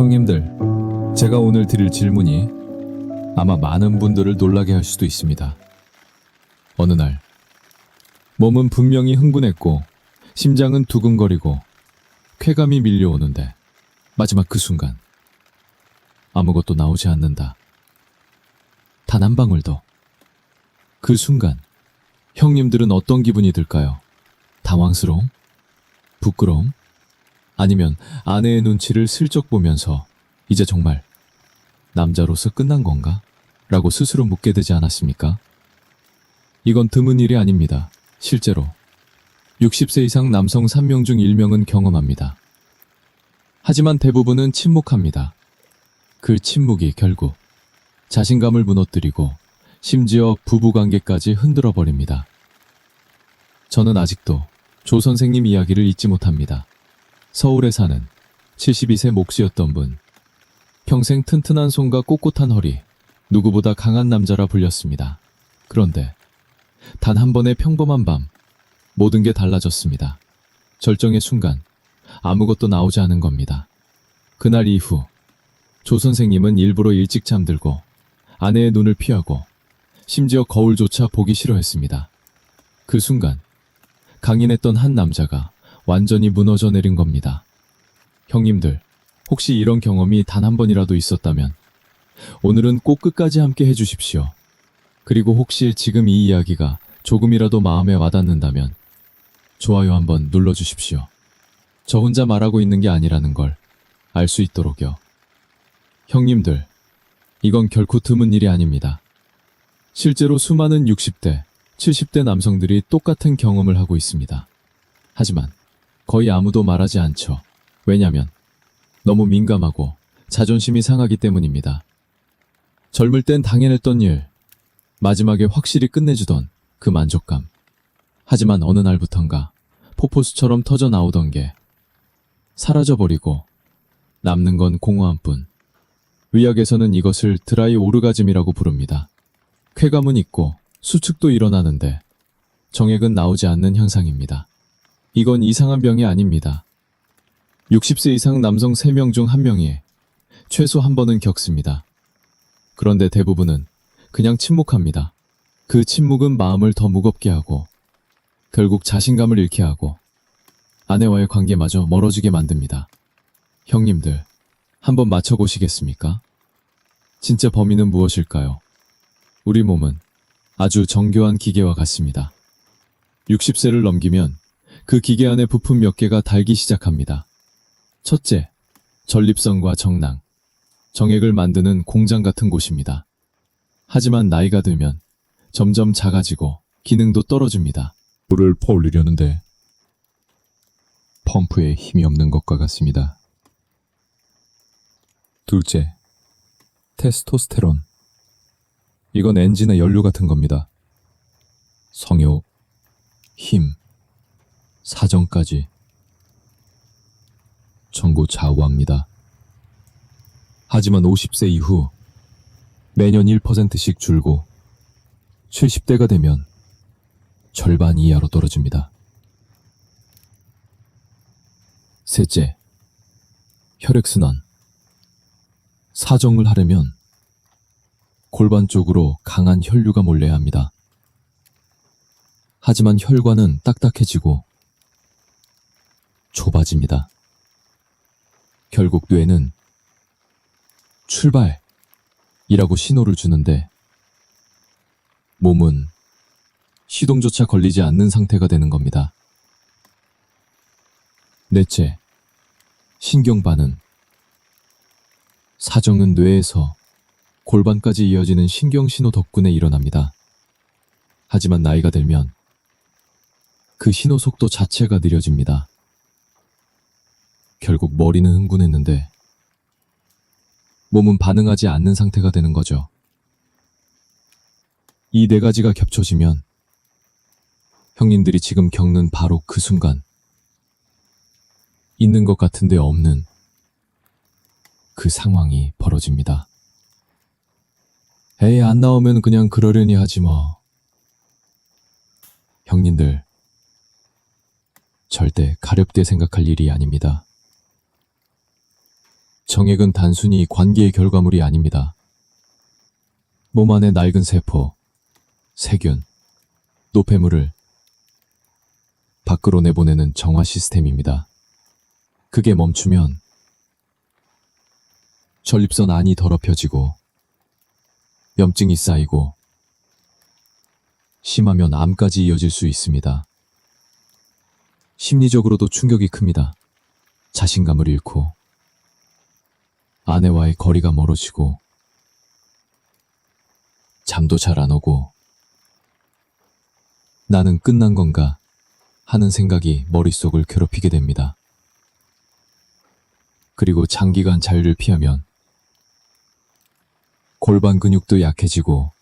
형님들, 제가 오늘 드릴 질문이 아마 많은 분들을 놀라게 할 수도 있습니다. 어느 날, 몸은 분명히 흥분했고 심장은 두근거리고 쾌감이 밀려오는데 마지막 그 순간 아무것도 나오지 않는다. 단 한 방울도. 그 순간 형님들은 어떤 기분이 들까요? 당황스러움? 부끄러움? 아니면 아내의 눈치를 슬쩍 보면서 이제 정말 남자로서 끝난 건가? 라고 스스로 묻게 되지 않았습니까? 이건 드문 일이 아닙니다. 실제로 60세 이상 남성 3명 중 1명은 경험합니다. 하지만 대부분은 침묵합니다. 그 침묵이 결국 자신감을 무너뜨리고 심지어 부부관계까지 흔들어 버립니다. 저는 아직도 조 선생님 이야기를 잊지 못합니다. 서울에 사는 72세 몫이었던 분. 평생 튼튼한 손과 꼿꼿한 허리, 누구보다 강한 남자라 불렸습니다. 그런데 단 한 번의 평범한 밤, 모든 게 달라졌습니다. 절정의 순간, 아무것도 나오지 않은 겁니다. 그날 이후 조 선생님은 일부러 일찍 잠들고 아내의 눈을 피하고 심지어 거울조차 보기 싫어했습니다. 그 순간 강인했던 한 남자가 완전히 무너져 내린 겁니다. 형님들, 혹시 이런 경험이 단 한 번이라도 있었다면 오늘은 꼭 끝까지 함께 해주십시오. 그리고 혹시 지금 이 이야기가 조금이라도 마음에 와닿는다면 좋아요 한번 눌러주십시오. 저 혼자 말하고 있는 게 아니라는 걸 알 수 있도록요. 형님들, 이건 결코 드문 일이 아닙니다. 실제로 수많은 60대, 70대 남성들이 똑같은 경험을 하고 있습니다. 하지만 거의 아무도 말하지 않죠. 왜냐면 너무 민감하고 자존심이 상하기 때문입니다. 젊을 땐 당연했던 일, 마지막에 확실히 끝내주던 그 만족감. 하지만 어느 날부턴가 폭포수처럼 터져 나오던 게 사라져버리고 남는 건 공허함뿐. 의학에서는 이것을 드라이 오르가즘이라고 부릅니다. 쾌감은 있고 수축도 일어나는데 정액은 나오지 않는 현상입니다. 이건 이상한 병이 아닙니다. 60세 이상 남성 3명 중 1명이 최소 한 번은 겪습니다. 그런데 대부분은 그냥 침묵합니다. 그 침묵은 마음을 더 무겁게 하고 결국 자신감을 잃게 하고 아내와의 관계마저 멀어지게 만듭니다. 형님들, 한번 맞춰보시겠습니까? 진짜 범인은 무엇일까요? 우리 몸은 아주 정교한 기계와 같습니다. 60세를 넘기면 그 기계 안에 부품 몇 개가 달기 시작합니다. 첫째, 전립선과 정낭, 정액을 만드는 공장 같은 곳입니다. 하지만 나이가 들면 점점 작아지고 기능도 떨어집니다. 물을 퍼올리려는데 펌프에 힘이 없는 것과 같습니다. 둘째, 테스토스테론. 이건 엔진의 연료 같은 겁니다. 성욕, 힘, 사정까지 전부 좌우합니다. 하지만 50세 이후 매년 1%씩 줄고 70대가 되면 절반 이하로 떨어집니다. 셋째, 혈액순환. 사정을 하려면 골반 쪽으로 강한 혈류가 몰려야 합니다. 하지만 혈관은 딱딱해지고 좁아집니다. 결국 뇌는 출발이라고 신호를 주는데 몸은 시동조차 걸리지 않는 상태가 되는 겁니다. 넷째, 신경반응. 사정은 뇌에서 골반까지 이어지는 신경신호 덕분에 일어납니다. 하지만 나이가 들면 그 신호 속도 자체가 느려집니다. 결국 머리는 흥분했는데 몸은 반응하지 않는 상태가 되는 거죠. 이 네 가지가 겹쳐지면 형님들이 지금 겪는 바로 그 순간, 있는 것 같은데 없는 그 상황이 벌어집니다. 에이, 안 나오면 그냥 그러려니 하지 뭐. 형님들, 절대 가볍게 생각할 일이 아닙니다. 정액은 단순히 관계의 결과물이 아닙니다. 몸 안의 낡은 세포, 세균, 노폐물을 밖으로 내보내는 정화 시스템입니다. 그게 멈추면 전립선 안이 더럽혀지고 염증이 쌓이고 심하면 암까지 이어질 수 있습니다. 심리적으로도 충격이 큽니다. 자신감을 잃고 아내와의 거리가 멀어지고 잠도 잘 안 오고 나는 끝난 건가 하는 생각이 머릿속을 괴롭히게 됩니다. 그리고 장기간 자유를 피하면 골반 근육도 약해지고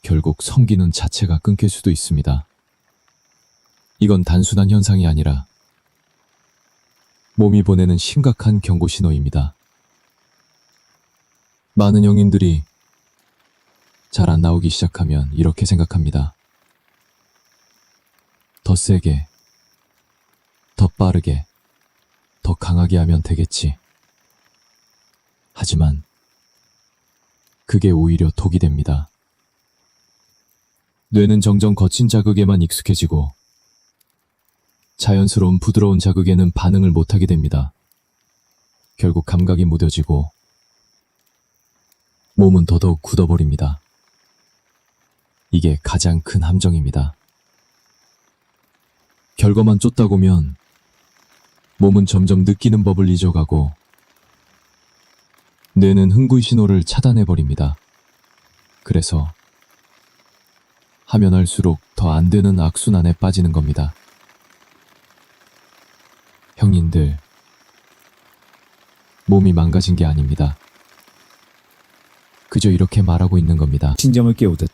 결국 성기능 자체가 끊길 수도 있습니다. 이건 단순한 현상이 아니라 몸이 보내는 심각한 경고 신호입니다. 많은 영인들이 잘 안 나오기 시작하면 이렇게 생각합니다. 더 세게, 더 빠르게, 더 강하게 하면 되겠지. 하지만 그게 오히려 독이 됩니다. 뇌는 정정 거친 자극에만 익숙해지고 자연스러운 부드러운 자극에는 반응을 못하게 됩니다. 결국 감각이 무뎌지고 몸은 더더욱 굳어버립니다. 이게 가장 큰 함정입니다. 결과만 쫓다보면 몸은 점점 느끼는 법을 잊어가고 뇌는 흥분 신호를 차단해버립니다. 그래서 하면 할수록 더 안 되는 악순환에 빠지는 겁니다. 형님들, 몸이 망가진 게 아닙니다. 그저 이렇게 말하고 있는 겁니다. 신점을 깨우듯.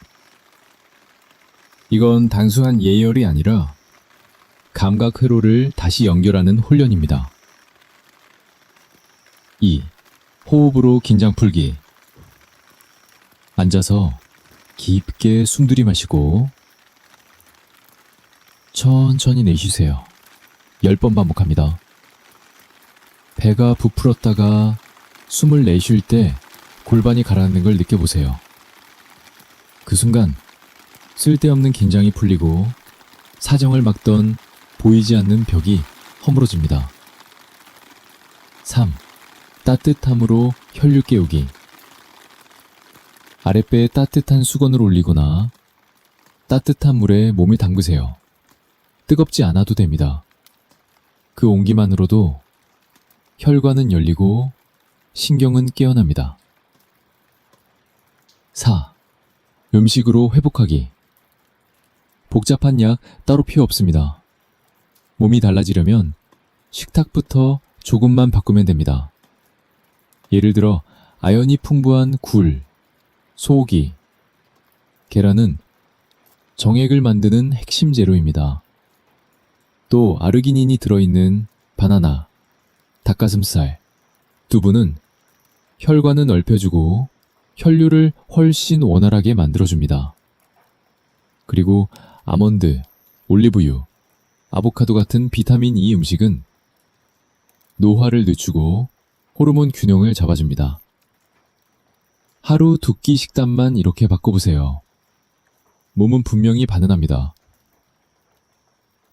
이건 단순한 예열이 아니라 감각 회로를 다시 연결하는 훈련입니다. 2. 호흡으로 긴장 풀기. 앉아서 깊게 숨 들이마시고 천천히 내쉬세요. 10번 반복합니다. 배가 부풀었다가 숨을 내쉴 때 골반이 가라앉는 걸 느껴보세요. 그 순간 쓸데없는 긴장이 풀리고 사정을 막던 보이지 않는 벽이 허물어집니다. 3. 따뜻함으로 혈류 깨우기. 아랫배에 따뜻한 수건을 올리거나 따뜻한 물에 몸을 담그세요. 뜨겁지 않아도 됩니다. 그 온기만으로도 혈관은 열리고 신경은 깨어납니다. 4. 음식으로 회복하기. 복잡한 약 따로 필요 없습니다. 몸이 달라지려면 식탁부터 조금만 바꾸면 됩니다. 예를 들어 아연이 풍부한 굴, 소고기, 계란은 정액을 만드는 핵심 재료입니다. 또 아르기닌이 들어있는 바나나, 닭가슴살, 두부는 혈관을 넓혀주고 혈류를 훨씬 원활하게 만들어줍니다. 그리고 아몬드, 올리브유, 아보카도 같은 비타민 E 음식은 노화를 늦추고 호르몬 균형을 잡아줍니다. 하루 2끼 식단만 이렇게 바꿔보세요. 몸은 분명히 반응합니다.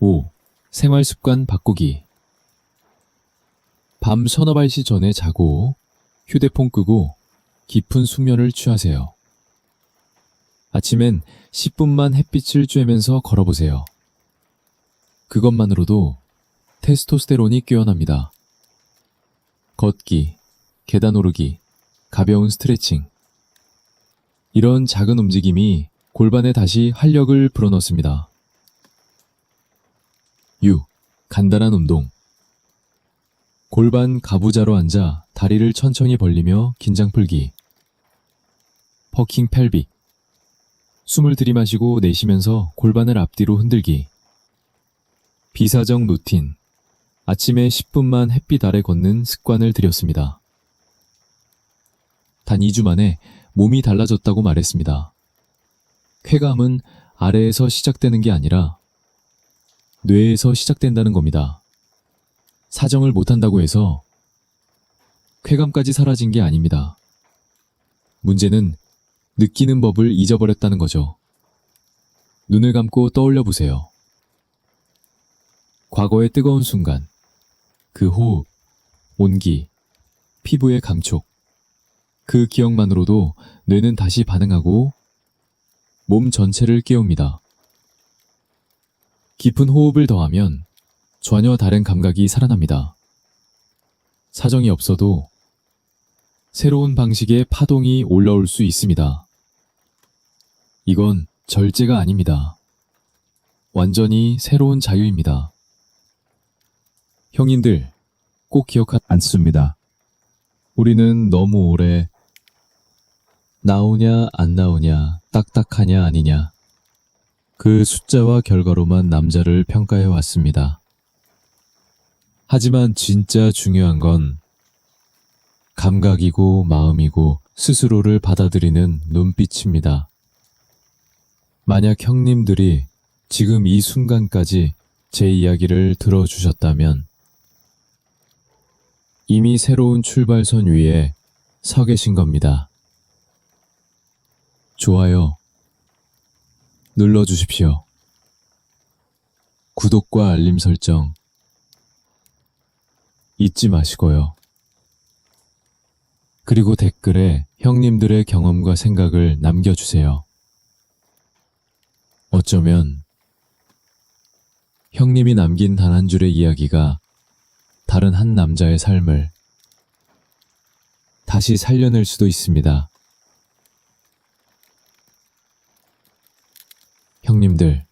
5. 생활 습관 바꾸기. 밤 1-2시 전에 자고 휴대폰 끄고 깊은 숙면을 취하세요. 아침엔 10분만 햇빛을 쬐면서 걸어보세요. 그것만으로도 테스토스테론이 깨어납니다. 걷기, 계단 오르기, 가벼운 스트레칭. 이런 작은 움직임이 골반에 다시 활력을 불어넣습니다. 6. 간단한 운동. 골반 가부좌로 앉아 다리를 천천히 벌리며 긴장 풀기. 퍼킹 펠빅. 숨을 들이마시고 내쉬면서 골반을 앞뒤로 흔들기. 비사정 루틴. 아침에 10분만 햇빛 아래 걷는 습관을 들였습니다. 단 2주 만에 몸이 달라졌다고 말했습니다. 쾌감은 아래에서 시작되는 게 아니라 뇌에서 시작된다는 겁니다. 사정을 못한다고 해서 쾌감까지 사라진 게 아닙니다. 문제는 느끼는 법을 잊어버렸다는 거죠. 눈을 감고 떠올려 보세요. 과거의 뜨거운 순간, 그 호흡, 온기, 피부의 감촉, 그 기억만으로도 뇌는 다시 반응하고 몸 전체를 깨웁니다. 깊은 호흡을 더하면 전혀 다른 감각이 살아납니다. 사정이 없어도 새로운 방식의 파동이 올라올 수 있습니다. 이건 절제가 아닙니다. 완전히 새로운 자유입니다. 형님들, 꼭 않습니다. 우리는 너무 오래 나오냐 안 나오냐, 딱딱하냐 아니냐, 그 숫자와 결과로만 남자를 평가해 왔습니다. 하지만 진짜 중요한 건 감각이고 마음이고 스스로를 받아들이는 눈빛입니다. 만약 형님들이 지금 이 순간까지 제 이야기를 들어주셨다면 이미 새로운 출발선 위에 서 계신 겁니다. 좋아요 눌러주십시오. 구독과 알림 설정 잊지 마시고요. 그리고 댓글에 형님들의 경험과 생각을 남겨주세요. 어쩌면 형님이 남긴 단 한 줄의 이야기가 다른 한 남자의 삶을 다시 살려낼 수도 있습니다. 형님들,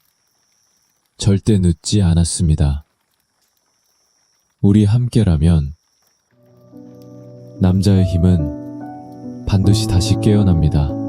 절대 늦지 않았습니다. 우리 함께라면 남자의 힘은 반드시 다시 깨어납니다.